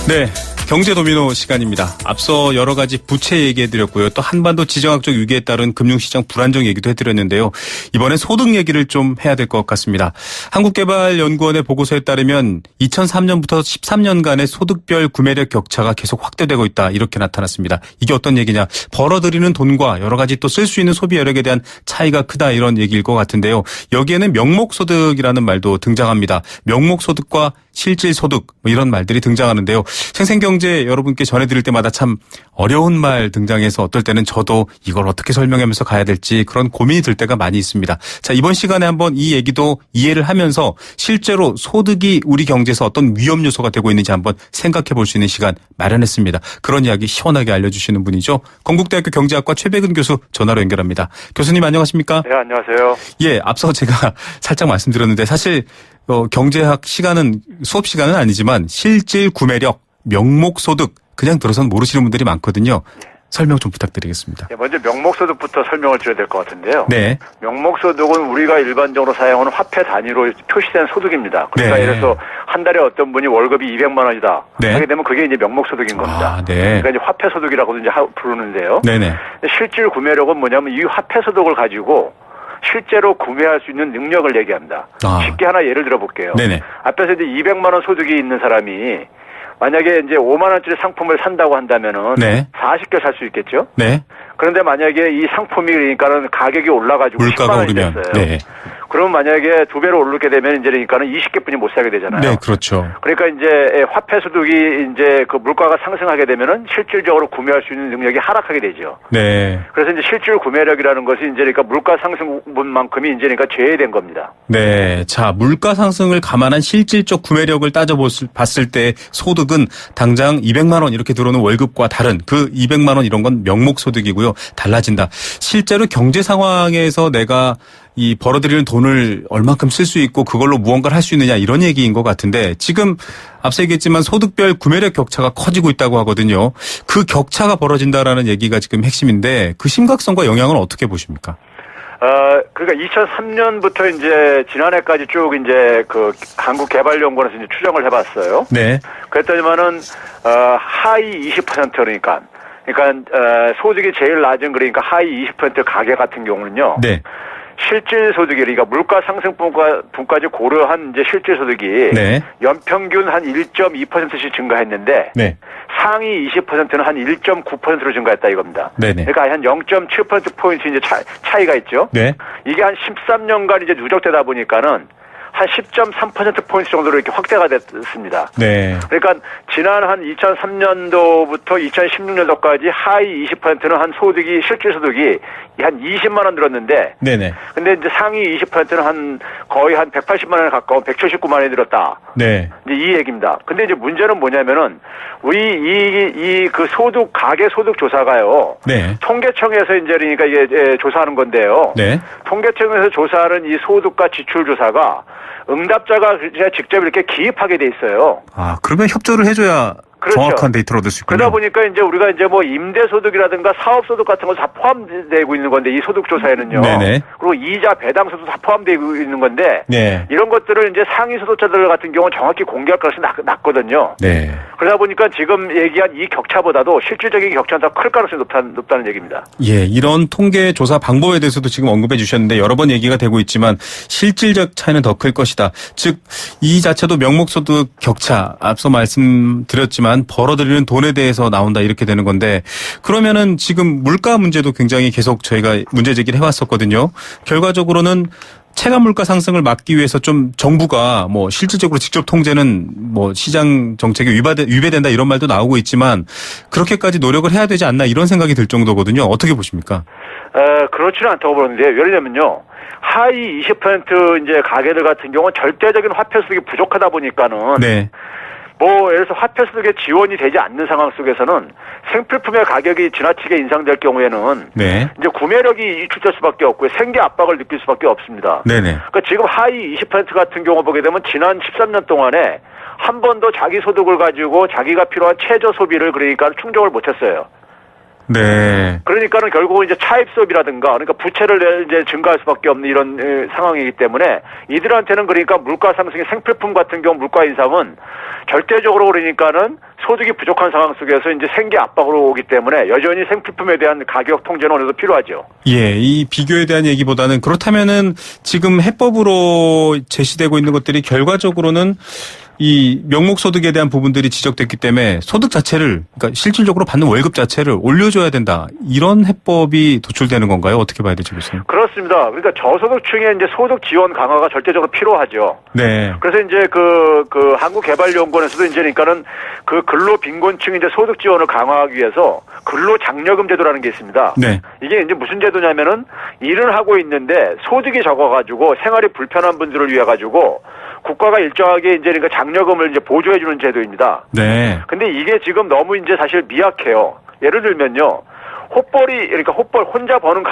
네. 경제 도미노 시간입니다. 앞서 여러 가지 부채 얘기해드렸고요. 또 한반도 지정학적 위기에 따른 금융시장 불안정 얘기도 해드렸는데요. 이번에 소득 얘기를 좀 해야 될 것 같습니다. 한국개발연구원의 보고서에 따르면 2003년부터 13년간의 소득별 구매력 격차가 계속 확대되고 있다. 이렇게 나타났습니다. 이게 어떤 얘기냐. 벌어들이는 돈과 여러 가지 또 쓸 수 있는 소비 여력에 대한 차이가 크다. 이런 얘기일 것 같은데요. 여기에는 명목소득이라는 말도 등장합니다. 명목소득과 실질소득 뭐 이런 말들이 등장하는데요. 생생경제 여러분께 전해드릴 때마다 참 어려운 말 등장해서 어떨 때는 저도 이걸 어떻게 설명하면서 가야 될지 그런 고민이 들 때가 많이 있습니다. 자, 이번 시간에 한번 이 얘기도 이해를 하면서 실제로 소득이 우리 경제에서 어떤 위험 요소가 되고 있는지 한번 생각해 볼 수 있는 시간 마련했습니다. 그런 이야기 시원하게 알려주시는 분이죠. 건국대학교 경제학과 최백은 교수 전화로 연결합니다. 교수님 안녕하십니까? 네, 안녕하세요. 예, 앞서 제가 살짝 말씀드렸는데 사실 경제학 시간은 수업 시간은 아니지만 실질 구매력, 명목소득 그냥 들어서는 모르시는 분들이 많거든요. 설명 좀 부탁드리겠습니다. 먼저 명목소득부터 설명을 드려야 될 것 같은데요. 네. 명목소득은 우리가 일반적으로 사용하는 화폐 단위로 표시된 소득입니다. 그러니까 네. 예를 들어서 한 달에 어떤 분이 월급이 200만 원이다. 네. 하게 되면 그게 이제 명목소득인 겁니다. 아, 네. 그러니까 이제 화폐소득이라고도 이제 부르는데요. 네네. 실질 구매력은 뭐냐면 이 화폐소득을 가지고 실제로 구매할 수 있는 능력을 얘기합니다. 아. 쉽게 하나 예를 들어볼게요. 네네. 앞에서 이제 200만 원 소득이 있는 사람이 만약에 이제 5만 원짜리 상품을 산다고 한다면은 네. 40개 살 수 있겠죠? 네. 그런데 만약에 이 상품이 그러니까는 가격이 올라가지고 물가가 10만 원이 오르면. 됐어요. 네. 그럼 만약에 2배로 오르게 되면 이제 그러니까는 20개뿐이 못 사게 되잖아요. 네, 그렇죠. 그러니까 이제 화폐 소득이 이제 그 물가가 상승하게 되면은 실질적으로 구매할 수 있는 능력이 하락하게 되죠. 네. 그래서 이제 실질 구매력이라는 것이 이제 그러니까 물가 상승분만큼이 이제 그러니까 제외된 겁니다. 네. 자, 물가 상승을 감안한 실질적 구매력을 따져봤을 때 소득은 당장 200만 원 이렇게 들어오는 월급과 다른 그 200만 원 이런 건 명목소득이고요. 달라진다. 실제로 경제 상황에서 내가 이 벌어들이는 돈을 얼만큼 쓸 수 있고 그걸로 무언가를 할 수 있느냐 이런 얘기인 것 같은데 지금 앞서 얘기했지만 소득별 구매력 격차가 커지고 있다고 하거든요. 그 격차가 벌어진다라는 얘기가 지금 핵심인데 그 심각성과 영향은 어떻게 보십니까? 그러니까 2003년부터 이제 지난해까지 쭉 이제 그 한국개발연구원에서 이제 추정을 해봤어요. 네. 그랬더니만은 하위 20% 그러니까 소득이 제일 낮은 그러니까 하위 20% 가게 같은 경우는요. 네. 실질 소득이 그러니까 물가 상승분까지 고려한 이제 실질 소득이 네. 연평균 한 1.2%씩 증가했는데 네. 상위 20%는 한 1.9%로 증가했다 이겁니다. 네네. 그러니까 한 0.7% 포인트 이제 차이가 있죠. 네. 이게 한 13년간 이제 누적되다 보니까는 한 10.3% 포인트 정도로 이렇게 확대가 됐습니다. 네. 그러니까 지난 한 2003년도부터 2016년도까지 하위 20%는 한 소득이 실질 소득이 한 20만 원 늘었는데, 네네. 근데 이제 상위 20%는 한 거의 한 180만 원에 가까운 179만 원이 늘었다. 네. 이제 이 얘기입니다. 근데 이제 문제는 뭐냐면은 우리 그 소득 가계 소득 조사가요. 네. 통계청에서 이제 그러니까 이게 조사하는 건데요. 네. 통계청에서 조사하는 이 소득과 지출 조사가 응답자가 직접 이렇게 기입하게 돼 있어요. 아, 그러면 협조를 해줘야 그렇죠. 정확한 데이터를 얻을 수 있군요. 그러다 보니까 이제 우리가 이제 뭐 임대소득이라든가 사업소득 같은 거 다 포함되고 있는 건데 이 소득조사에는요. 네네. 그리고 이자 배당소득 다 포함되고 있는 건데. 네. 이런 것들을 이제 상위 소득자들 같은 경우는 정확히 공개할 가능성이 낮거든요. 네. 그러다 보니까 지금 얘기한 이 격차보다도 실질적인 격차는 더 클 가능성이 높다는 얘기입니다. 예, 이런 통계 조사 방법에 대해서도 지금 언급해 주셨는데 여러 번 얘기가 되고 있지만 실질적 차이는 더 클 것이다. 즉, 이 자체도 명목소득 격차 앞서 말씀드렸지만 벌어들이는 돈에 대해서 나온다 이렇게 되는 건데 그러면은 지금 물가 문제도 굉장히 계속 저희가 문제 제기를 해왔었거든요. 결과적으로는 체감 물가 상승을 막기 위해서 좀 정부가 뭐 실질적으로 직접 통제는 뭐 시장 정책에 위배된다 이런 말도 나오고 있지만 그렇게까지 노력을 해야 되지 않나 이런 생각이 들 정도거든요. 어떻게 보십니까? 그렇지는 않다고 보는데 예를 들면요. 하위 20% 이제 가게들 같은 경우는 절대적인 화폐 수익이 부족하다 보니까는 네. 뭐 예를 들어서 화폐 수득에 지원이 되지 않는 상황 속에서는 생필품의 가격이 지나치게 인상될 경우에는 네. 이제 구매력이 위축될 수밖에 없고요. 생계 압박을 느낄 수밖에 없습니다. 네네. 그러니까 지금 하위 20% 같은 경우 보게 되면 지난 13년 동안에 한 번도 자기 소득을 가지고 자기가 필요한 최저 소비를 그러니까 충족을 못했어요. 네. 그러니까는 결국은 이제 차입 소비라든가 그러니까 부채를 이제 증가할 수밖에 없는 이런 상황이기 때문에 이들한테는 그러니까 물가 상승의 생필품 같은 경우 물가 인상은 절대적으로 그러니까는 소득이 부족한 상황 속에서 이제 생계 압박으로 오기 때문에 여전히 생필품에 대한 가격 통제는 어느 정도 필요하죠. 예, 이 비교에 대한 얘기보다는 그렇다면은 지금 해법으로 제시되고 있는 것들이 결과적으로는 이 명목소득에 대한 부분들이 지적됐기 때문에 소득 자체를 그러니까 실질적으로 받는 월급 자체를 올려줘야 된다. 이런 해법이 도출되는 건가요? 어떻게 봐야 되죠, 교수님? 그렇습니다. 그러니까 저소득층의 이제 소득 지원 강화가 절대적으로 필요하죠. 네. 그래서 이제 그 한국개발연구원에서도 이제 그러니까는 그 근로빈곤층 이제 소득 지원을 강화하기 위해서 근로장려금 제도라는 게 있습니다. 네. 이게 이제 무슨 제도냐면은 일을 하고 있는데 소득이 적어가지고 생활이 불편한 분들을 위해 가지고 국가가 일정하게 이제 그러니까 장려금을 이제 보조해주는 제도입니다. 네. 근데 이게 지금 너무 이제 사실 미약해요. 예를 들면요. 그러니까 혼자 버는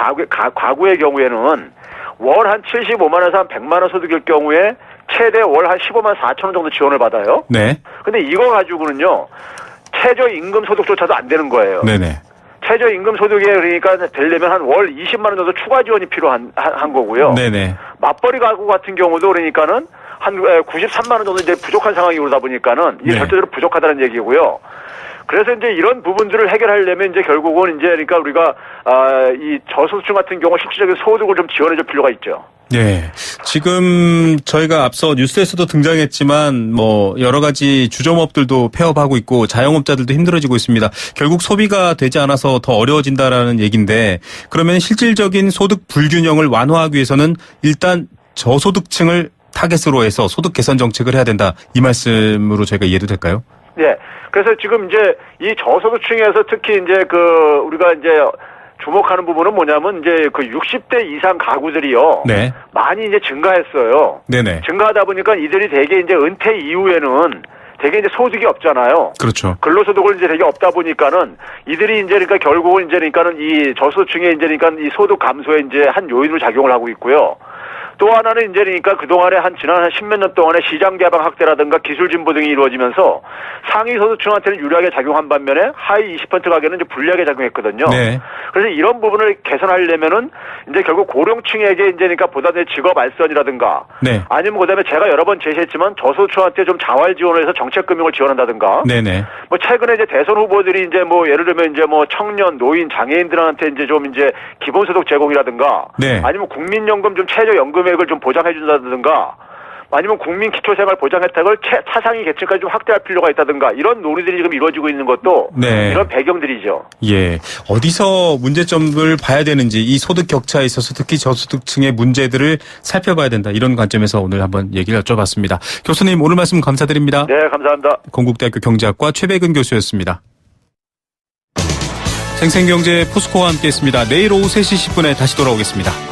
가구의 경우에는 월 한 75만 원에서 한 100만 원 소득일 경우에 최대 월 한 15만 4천 원 정도 지원을 받아요. 네. 근데 이거 가지고는요. 최저임금 소득조차도 안 되는 거예요. 네네. 최저임금 소득에 그러니까 되려면 한 월 20만 원 정도 추가 지원이 필요한 한 거고요. 네네. 맞벌이 가구 같은 경우도 그러니까는 한 93만 원 정도 이제 부족한 상황이 오다 보니까는 이게 네. 절대적으로 부족하다는 얘기고요. 그래서 이제 이런 부분들을 해결하려면 이제 결국은 이제 그러니까 우리가 이 저소득층 같은 경우 실질적인 소득을 좀 지원해줄 필요가 있죠. 네. 지금 저희가 앞서 뉴스에서도 등장했지만 뭐 여러 가지 주점업들도 폐업하고 있고 자영업자들도 힘들어지고 있습니다. 결국 소비가 되지 않아서 더 어려워진다라는 얘기인데 그러면 실질적인 소득 불균형을 완화하기 위해서는 일단 저소득층을 타겟으로 해서 소득 개선 정책을 해야 된다. 이 말씀으로 저희가 이해도 될까요? 네. 그래서 지금 이제 이 저소득층에서 특히 이제 우리가 이제 주목하는 부분은 뭐냐면 이제 60대 이상 가구들이요. 네. 많이 이제 증가했어요. 네네. 증가하다 보니까 이들이 대개 이제 은퇴 이후에는 대개 이제 소득이 없잖아요. 그렇죠. 근로소득을 이제 되게 없다 보니까는 이들이 이제 그러니까 결국은 이제 그러니까는 이 저소득층의 이제 그러니까 이 소득 감소에 이제 한 요인으로 작용을 하고 있고요. 또 하나는 이제 그러니까 그동안에 지난 한 10몇 년 동안에 시장 개방 확대라든가 기술 진보 등이 이루어지면서 상위 소득층한테는 유리하게 작용한 반면에 하위 20% 가게는 이제 불리하게 작용했거든요. 네. 그래서 이런 부분을 개선하려면은 이제 결국 고령층에게 이제 그러니까 보다 내 직업 알선이라든가 네. 아니면 그다음에 제가 여러 번 제시했지만 저소득층한테 좀 자활 지원을 해서 정책 금융을 지원한다든가 네네. 뭐 최근에 이제 대선 후보들이 이제 뭐 예를 들면 이제 뭐 청년, 노인, 장애인들한테 이제 좀 이제 기본소득 제공이라든가 네. 아니면 국민연금 좀 최저연금액을 좀 보장해 준다든가 아니면 국민 기초생활 보장 혜택을 차상위 계층까지 좀 확대할 필요가 있다든가 이런 논의들이 지금 이루어지고 있는 것도 네. 이런 배경들이죠. 예. 어디서 문제점을 봐야 되는지 이 소득 격차에 있어서 특히 저소득층의 문제들을 살펴봐야 된다. 이런 관점에서 오늘 한번 얘기를 여쭤봤습니다. 교수님 오늘 말씀 감사드립니다. 네, 감사합니다. 건국대학교 경제학과 최백은 교수였습니다. 생생경제 포스코와 함께했습니다. 내일 오후 3시 10분에 다시 돌아오겠습니다.